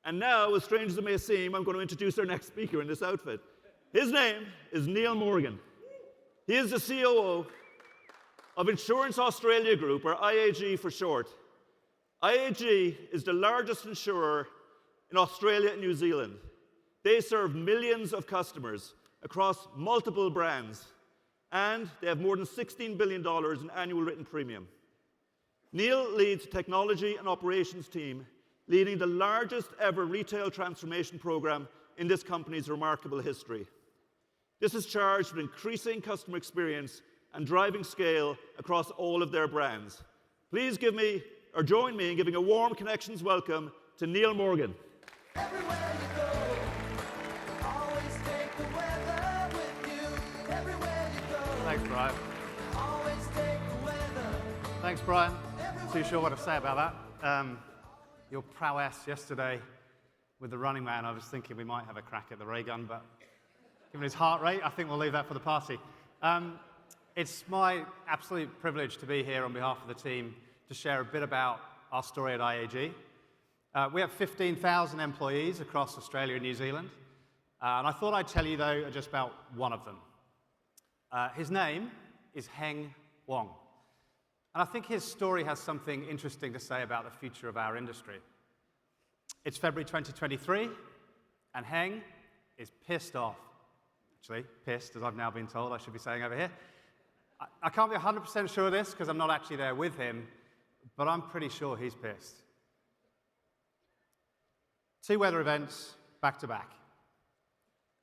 And now, as strange as it may seem, I'm going to introduce our next speaker in this outfit. His name is Neil Morgan. He is the COO of Insurance Australia Group, or IAG for short. IAG is the largest insurer in Australia and New Zealand. They serve millions of customers across multiple brands, and they have more than $16 billion in annual written premium. Neil leads the technology and operations team, leading the largest ever retail transformation program in this company's remarkable history. This is charged with increasing customer experience and driving scale across all of their brands. Please join me in giving a warm Connections welcome to Neil Morgan. Everywhere you go, always take the weather with you. Everywhere you go, Thanks, Brian. always take the weather. Thanks, Brian. Too sure what to say about that. Your prowess yesterday with the running man, I was thinking we might have a crack at the ray gun, but given his heart rate, I think we'll leave that for the party. It's my absolute privilege to be here on behalf of the team to share a bit about our story at IAG. We have 15,000 employees across Australia and New Zealand, and I thought I'd tell you, though, just about one of them. His name is Heng Wong, and I think his story has something interesting to say about the future of our industry. It's February 2023, and Heng is pissed off. Actually, pissed, as I've now been told I should be saying over here. I can't be 100% sure of this because I'm not actually there with him, but I'm pretty sure he's pissed. 2 weather events back to back.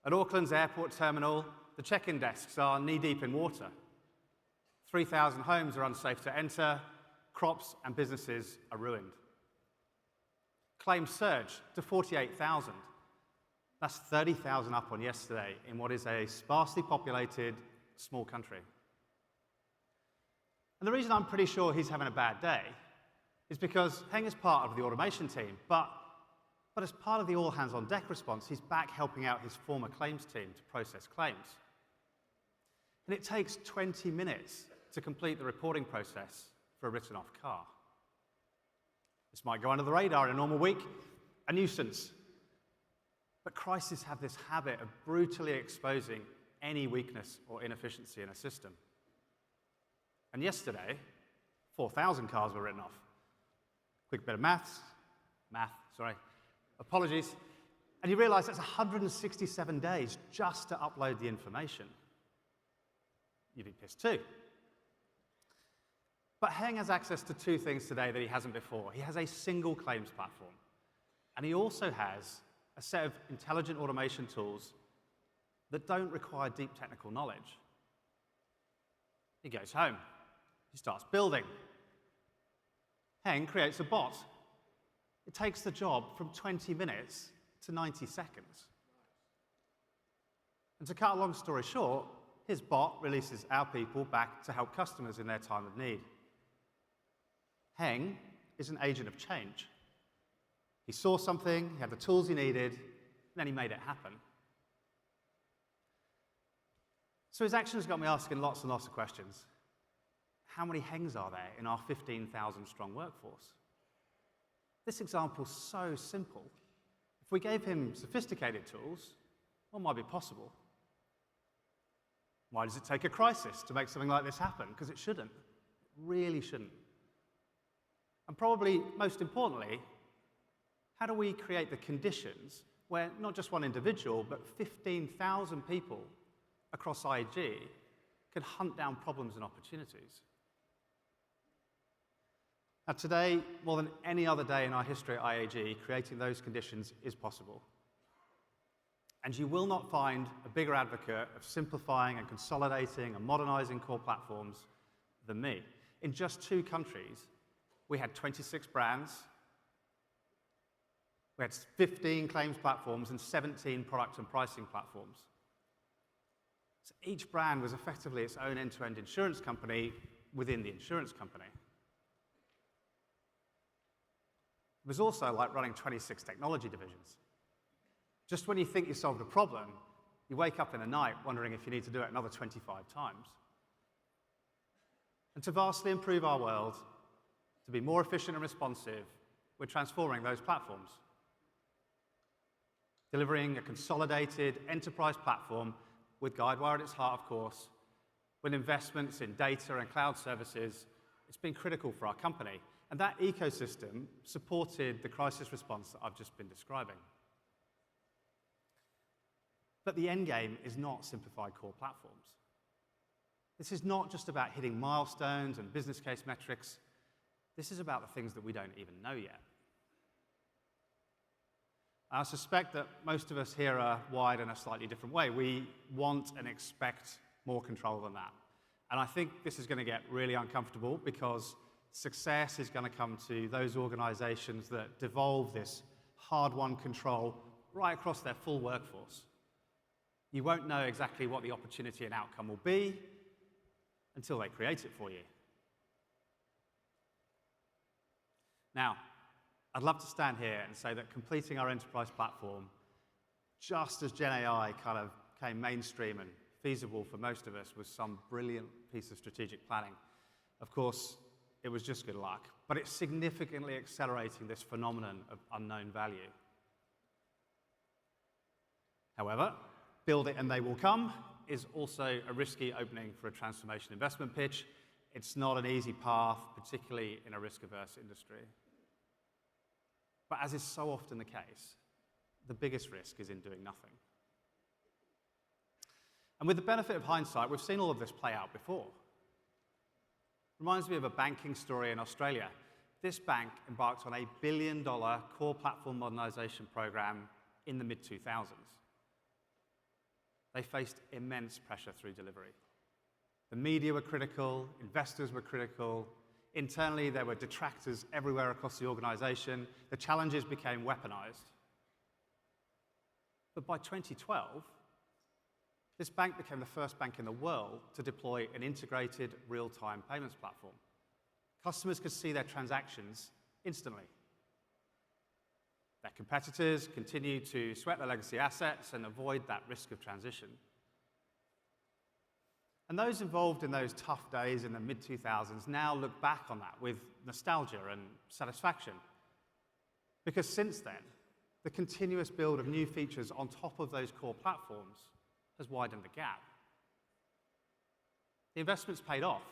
At Auckland's airport terminal, the check-in desks are knee-deep in water. 3,000 homes are unsafe to enter, crops and businesses are ruined. Claims surge to 48,000. That's 30,000 up on yesterday in what is a sparsely populated, small country. And the reason I'm pretty sure he's having a bad day is because Heng is part of the automation team, but as part of the all-hands-on-deck response, he's back helping out his former claims team to process claims. And it takes 20 minutes to complete the reporting process for a written-off car. This might go under the radar in a normal week, a nuisance. But crises have this habit of brutally exposing any weakness or inefficiency in a system. And yesterday, 4,000 cars were written off. Quick bit of apologies. And you realize that's 167 days just to upload the information. You'd be pissed too. But Heng has access to 2 things today that he hasn't before. He has a single claims platform, and he also has a set of intelligent automation tools that don't require deep technical knowledge. He goes home. He starts building. Heng creates a bot. It takes the job from 20 minutes to 90 seconds. And to cut a long story short, his bot releases our people back to help customers in their time of need. Heng is an agent of change. He saw something, he had the tools he needed, and then he made it happen. So his actions got me asking lots and lots of questions. How many Hengs are there in our 15,000 strong workforce? This example's so simple. If we gave him sophisticated tools, what might be possible? Why does it take a crisis to make something like this happen? Because it shouldn't. It really shouldn't. And probably most importantly, how do we create the conditions where not just one individual, but 15,000 people across IAG can hunt down problems and opportunities? Now today, more than any other day in our history at IAG, creating those conditions is possible. And you will not find a bigger advocate of simplifying and consolidating and modernizing core platforms than me. In just 2 countries, we had 26 brands, we had 15 claims platforms and 17 product and pricing platforms. So each brand was effectively its own end-to-end insurance company within the insurance company. It was also like running 26 technology divisions. Just when you think you solved a problem, you wake up in the night wondering if you need to do it another 25 times. And to vastly improve our world, to be more efficient and responsive, we're transforming those platforms. delivering a consolidated enterprise platform with Guidewire at its heart, of course, with investments in data and cloud services. It's been critical for our company. And that ecosystem supported the crisis response that I've just been describing. But the end game is not simplified core platforms. This is not just about hitting milestones and business case metrics. This is about the things that we don't even know yet. I suspect that most of us here are wired in a slightly different way. We want and expect more control than that. And I think this is going to get really uncomfortable because success is going to come to those organizations that devolve this hard-won control right across their full workforce. You won't know exactly what the opportunity and outcome will be until they create it for you. Now, I'd love to stand here and say that completing our enterprise platform, just as Gen AI kind of came mainstream and feasible for most of us, was some brilliant piece of strategic planning. Of course, it was just good luck, but it's significantly accelerating this phenomenon of unknown value. However, build it and they will come is also a risky opening for a transformation investment pitch. It's not an easy path, particularly in a risk-averse industry. But as is so often the case, the biggest risk is in doing nothing. And with the benefit of hindsight, we've seen all of this play out before. Reminds me of a banking story in Australia. This bank embarked on a $1 billion core platform modernization program in the mid-2000s. They faced immense pressure through delivery. The media were critical, investors were critical, internally there were detractors everywhere across the organization. The challenges became weaponized. But by 2012, this bank became the first bank in the world to deploy an integrated real-time payments platform. Customers could see their transactions instantly. Their competitors continued to sweat their legacy assets and avoid that risk of transition. And those involved in those tough days in the mid-2000s now look back on that with nostalgia and satisfaction. Because since then, the continuous build of new features on top of those core platforms has widened the gap. The investments paid off,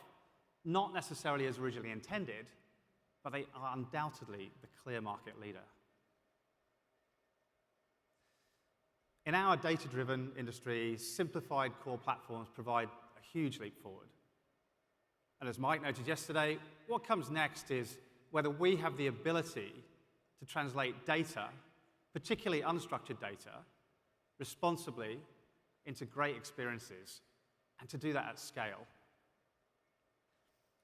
not necessarily as originally intended, but they are undoubtedly the clear market leader. In our data-driven industry, simplified core platforms provide a huge leap forward. And as Mike noted yesterday, what comes next is whether we have the ability to translate data, particularly unstructured data, responsibly into great experiences, and to do that at scale.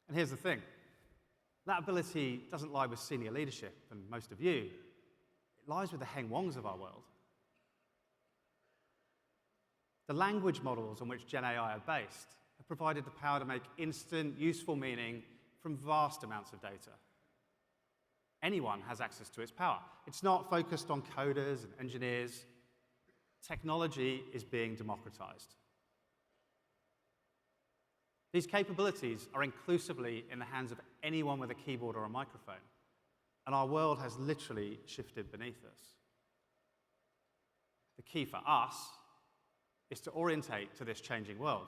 And here's the thing. That ability doesn't lie with senior leadership and most of you. It lies with the Heng Wongs of our world. The language models on which Gen AI are based have provided the power to make instant, useful meaning from vast amounts of data. Anyone has access to its power. It's not focused on coders and engineers. Technology is being democratized. These capabilities are inclusively in the hands of anyone with a keyboard or a microphone, and our world has literally shifted beneath us. The key for us is to orientate to this changing world,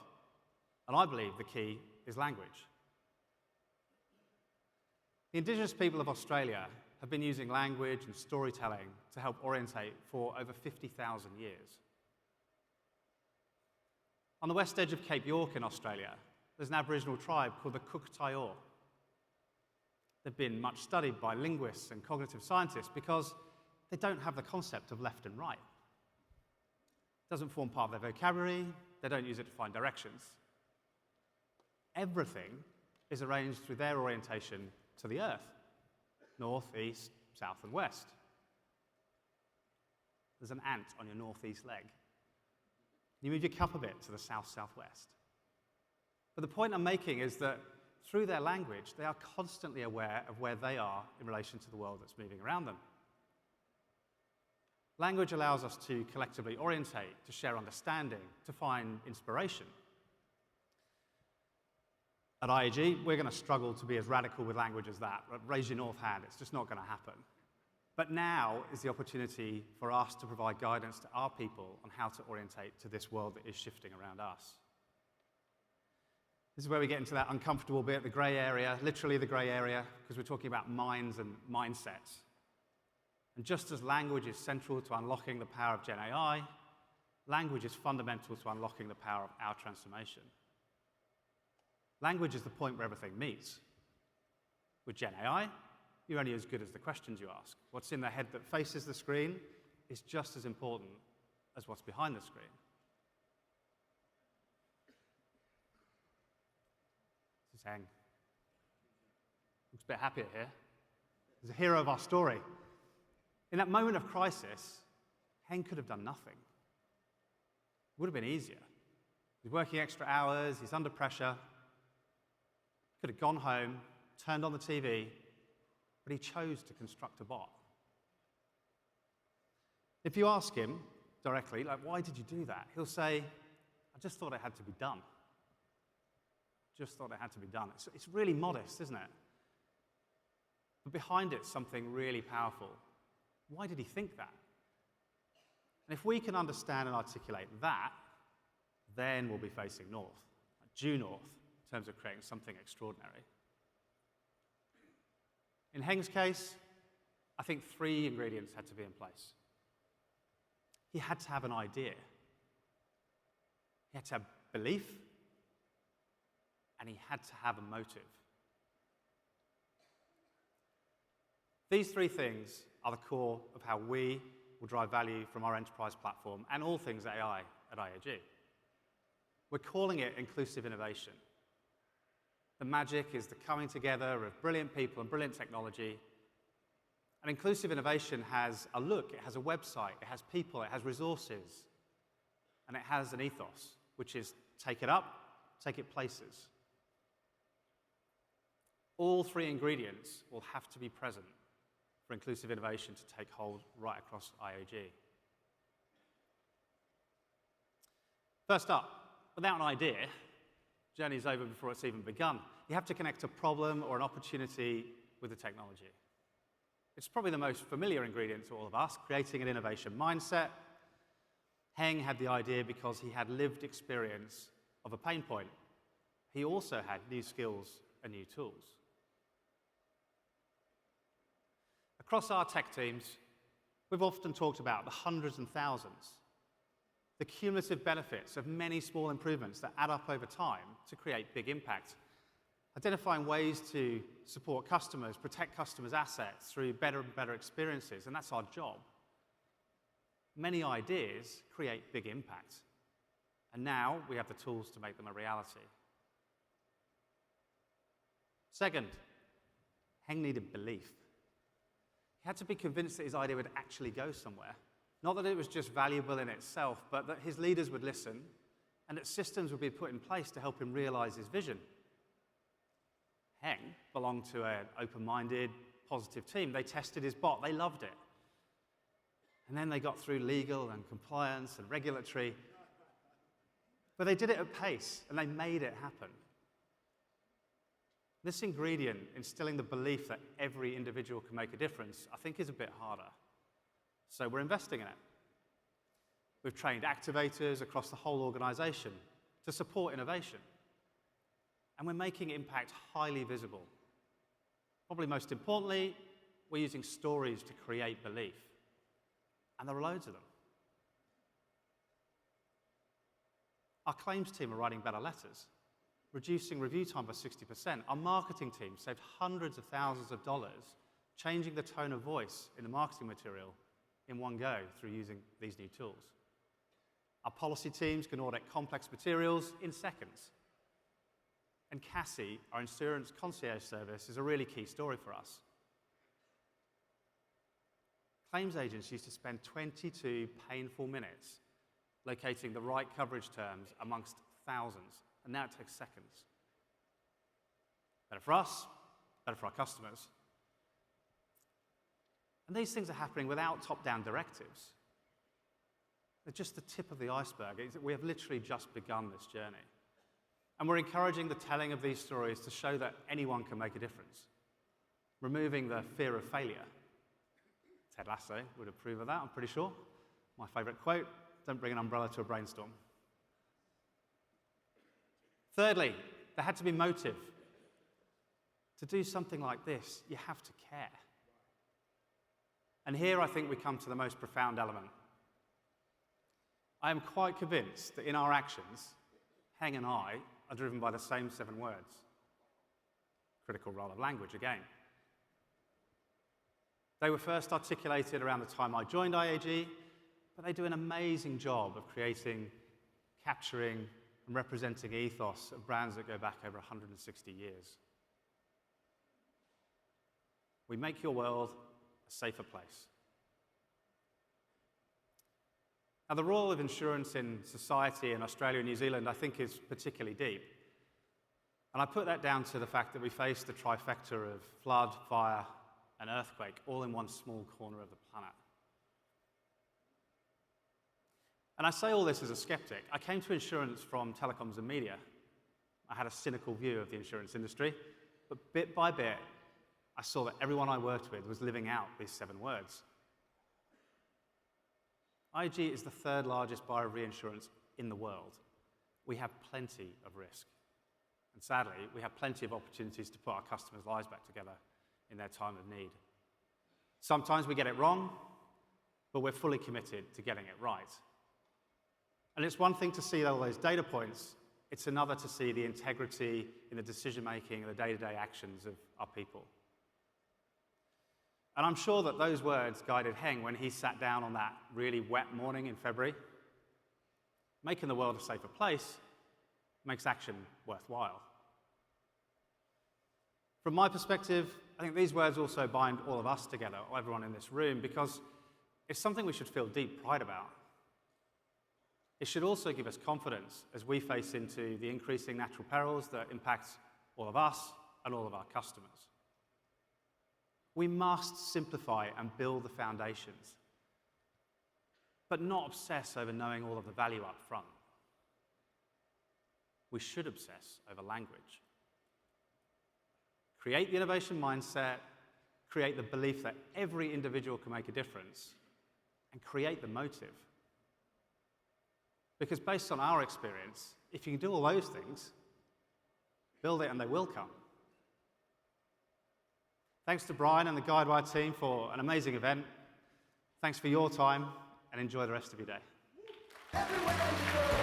and I believe the key is language. The Indigenous people of Australia have been using language and storytelling to help orientate for over 50,000 years. On the west edge of Cape York in Australia, there's an Aboriginal tribe called the Cook Tayor. They've been much studied by linguists and cognitive scientists because they don't have the concept of left and right. It doesn't form part of their vocabulary. They don't use it to find directions. Everything is arranged through their orientation to the earth: north, east, south, and west. There's an ant on your northeast leg. You move your cup a bit to the south-southwest. But the point I'm making is that through their language, they are constantly aware of where they are in relation to the world that's moving around them. Language allows us to collectively orientate, to share understanding, to find inspiration. At IAG, we're going to struggle to be as radical with language as that. Raise your north hand, it's just not going to happen. But now is the opportunity for us to provide guidance to our people on how to orientate to this world that is shifting around us. This is where we get into that uncomfortable bit, the grey area, literally the grey area, because we're talking about minds and mindsets. And just as language is central to unlocking the power of Gen AI, language is fundamental to unlocking the power of our transformation. Language is the point where everything meets. With Gen AI, you're only as good as the questions you ask. What's in the head that faces the screen is just as important as what's behind the screen. This is Heng. Looks a bit happier here. He's a hero of our story. In that moment of crisis, Heng could have done nothing. It would have been easier. He's working extra hours, he's under pressure. Could have gone home, turned on the TV, but he chose to construct a bot. If you ask him directly, like, why did you do that? He'll say, I just thought it had to be done. Just thought it had to be done. It's really modest, isn't it? But behind it, something really powerful. Why did he think that? And if we can understand and articulate that, then we'll be facing north, due north, in terms of creating something extraordinary. In Heng's case, I think 3 ingredients had to be in place. He had to have an idea. He had to have belief, and he had to have a motive. These 3 things are the core of how we will drive value from our enterprise platform and all things AI at IAG. We're calling it inclusive innovation. The magic is the coming together of brilliant people and brilliant technology. And inclusive innovation has a look, it has a website, it has people, it has resources, and it has an ethos, which is take it up, take it places. All 3 ingredients will have to be present for inclusive innovation to take hold right across IAG. First up, without an idea, journey's over before it's even begun. You have to connect a problem or an opportunity with the technology. It's probably the most familiar ingredient to all of us, creating an innovation mindset. Heng had the idea because he had lived experience of a pain point. He also had new skills and new tools. Across our tech teams, we've often talked about the hundreds and thousands, the cumulative benefits of many small improvements that add up over time to create big impact. Identifying ways to support customers, protect customers' assets through better and better experiences, and that's our job. Many ideas create big impact, and now we have the tools to make them a reality. Second, Heng needed belief. He had to be convinced that his idea would actually go somewhere. Not that it was just valuable in itself, but that his leaders would listen and that systems would be put in place to help him realize his vision. Heng belonged to an open-minded, positive team. They tested his bot. They loved it. And then they got through legal and compliance and regulatory. But they did it at pace, and they made it happen. This ingredient, instilling the belief that every individual can make a difference, I think is a bit harder. So we're investing in it. We've trained activators across the whole organization to support innovation. And we're making impact highly visible. Probably most importantly, we're using stories to create belief. And there are loads of them. Our claims team are writing better letters, reducing review time by 60%. Our marketing team saved hundreds of thousands of dollars, changing the tone of voice in the marketing material in one go through using these new tools. Our policy teams can audit complex materials in seconds. And Cassie, our insurance concierge service, is a really key story for us. Claims agents used to spend 22 painful minutes locating the right coverage terms amongst thousands, and now it takes seconds. Better for us, better for our customers. And these things are happening without top-down directives. They're just the tip of the iceberg. We have literally just begun this journey. And we're encouraging the telling of these stories to show that anyone can make a difference, removing the fear of failure, Ted Lasso would approve of that, I'm pretty sure. My favorite quote, don't bring an umbrella to a brainstorm. Thirdly, there had to be motive. To do something like this, you have to care. And here I think we come to the most profound element. I am quite convinced that in our actions, Heng and I are driven by the same 7 words. Critical role of language again. They were first articulated around the time I joined IAG, but they do an amazing job of creating, capturing, and representing ethos of brands that go back over 160 years. We make your world a safer place. Now, the role of insurance in society in Australia and New Zealand, I think, is particularly deep. And I put that down to the fact that we faced the trifecta of flood, fire, and earthquake, all in one small corner of the planet. And I say all this as a skeptic. I came to insurance from telecoms and media. I had a cynical view of the insurance industry, but bit by bit, I saw that everyone I worked with was living out these 7 words. IAG is the 3rd largest buyer of reinsurance in the world. We have plenty of risk. And sadly, we have plenty of opportunities to put our customers' lives back together in their time of need. Sometimes we get it wrong, but we're fully committed to getting it right. And it's one thing to see all those data points, it's another to see the integrity in the decision-making and the day-to-day actions of our people. And I'm sure that those words guided Heng when he sat down on that really wet morning in February. Making the world a safer place makes action worthwhile. From my perspective, I think these words also bind all of us together, or everyone in this room, because it's something we should feel deep pride about. It should also give us confidence as we face into the increasing natural perils that impact all of us and all of our customers. We must simplify and build the foundations, but not obsess over knowing all of the value up front. We should obsess over language. Create the innovation mindset, create the belief that every individual can make a difference, and create the motive. Because based on our experience, if you can do all those things, build it and they will come. Thanks to Brian and the Guidewire team for an amazing event. Thanks for your time, and enjoy the rest of your day. Everywhere you go.